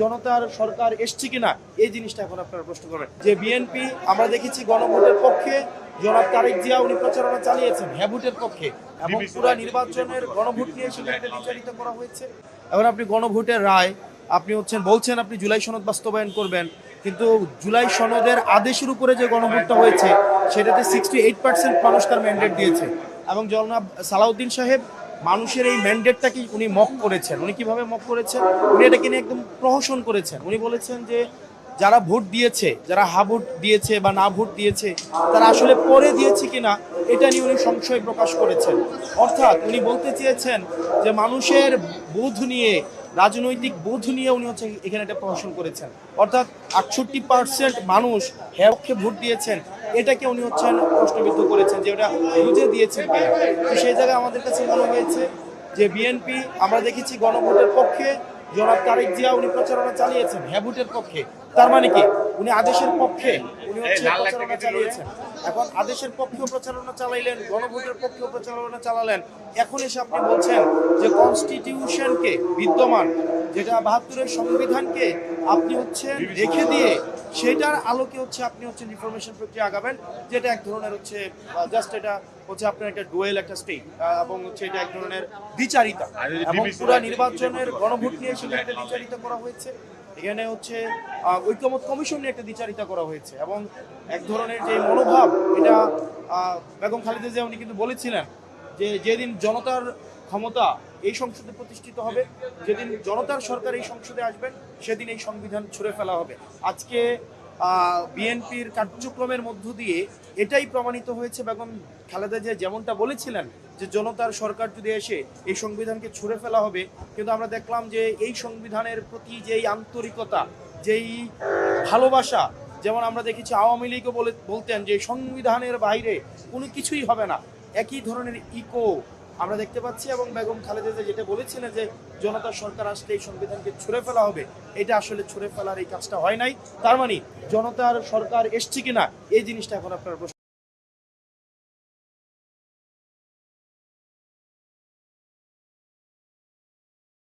জনতার সরকার এসছে কিনা এই জিনিসটা এখন আপনারা প্রশ্ন করবেন। যে বিএনপি আমরা দেখেছি গণভোটের পক্ষে জনাব তারেক জিয়া উনি প্রচারণা চালিয়েছেন হ্যাভোটের পক্ষে, এবং পুরো নির্বাচনের গণভোট নিয়ে সেখানে বিচারিত করা হয়েছে। এখন আপনি গণভোটের রায় আপনি বলছেন আপনি জুলাই সনদ বাস্তবায়ন করবেন, কিন্তু জুলাই সনদের আদেশের উপরে যে গণভোটটা হয়েছে সেটাতে 68% মানুষ তার ম্যান্ডেট দিয়েছে, এবং জনাব সালাউদ্দিন সাহেব মানুষের এই ম্যান্ডেটটাকে উনি মক করেছেন। উনি কিভাবে মক করেছেন? উনি এটাকে নিয়ে একদম প্রহসন করেছেন। উনি বলেছেন যে যারা ভোট দিয়েছে, যারা হা ভোট দিয়েছে বা না ভোট দিয়েছে, তারা আসলে পরে দিয়েছে কিনা এটা নিয়ে উনি সংশয় প্রকাশ করেছেন। অর্থাৎ উনি বলতে চেয়েছেন যে মানুষের বোধ নিয়ে, রাজনৈতিক বোধ নিয়ে উনি এখানে একটা প্রহসন করেছেন। অর্থাৎ 68% মানুষ হ্যাঁ পক্ষে ভোট দিয়েছেন, এটাকে উনি প্রশ্নবিদ্ধ করেছেন যে ওটা বুঝে দিয়েছেন কিনা। তো সেই জায়গায় আমাদের কাছে মনে হয়েছে যে বিএনপি আমরা দেখেছি গণভোটের পক্ষে জনাব তারেক জিয়া উনি প্রচারণা চালিয়েছেন হ্যাভোটের পক্ষে। তার মানে কি উনি আদেশের পক্ষে প্রচারণা চালিয়েছেন। এখন আদেশের পক্ষেও প্রচারণা চালাইলেন, গণভোটের পক্ষেও প্রচারণা চালালেন। এখন এসে আপনি বলছেন যে কনস্টিটিউশনকে, বিদ্যমান যেটা 72-এর সংবিধানকে আপনি রেখে দিয়ে সেটার আলোকে আপনি রিফরমেশন প্রক্রিয়া আগাবেন, যেটা এক ধরনের জাস্ট এটা আপনার একটা ডুয়েল একটা স্টেট, এবং এটা এক ধরনের দ্বিচারিতা, এবং পুরো নির্বাচনের গণভোট নিয়ে সেখানে দ্বিচারিতা করা হয়েছে। এখানে ঐক্যমত কমিশন নিয়ে একটা দ্বিচারিতা করা হয়েছে, এবং এক ধরনের যে মনোভাব এটা বেগম খালেদা জিয়া উনি কিন্তু বলেছিলেন যে যেদিন জনতার ক্ষমতা এই সংসদে প্রতিষ্ঠিত হবে, যেদিন জনতার সরকার এই সংসদে আসবেন, সেদিন এই সংবিধান ছুঁড়ে ফেলা হবে। আজকে বিএনপির কার্যক্রমের মধ্য দিয়ে এটাই প্রমাণিত হয়েছে। বেগম খালেদা জিয়া যেমনটা বলেছিলেন যে জনতার সরকার যদি এসে এই সংবিধানকে ছুঁড়ে ফেলা হবে, কিন্তু আমরা দেখলাম যে এই সংবিধানের প্রতি যেই আন্তরিকতা, যেই ভালোবাসা, যেমন আমরা দেখেছি আওয়ামী লীগও বলতেন যে সংবিধানের বাইরে কোনো কিছুই হবে না, একই ধরনের ইকো আমরা দেখতে পাচ্ছি। এবং বেগম খালেদা জিয়া যেটা বলেছিলেন যে জনতার সরকার আসলে এই সংবিধানকে ছুঁড়ে ফেলা হবে, এটা আসলে ছুঁড়ে ফেলার এই কাজটা হয় নাই। তার মানে জনতার সরকার এসছে কিনা এই জিনিসটা এখন আপনারা প্রশ্ন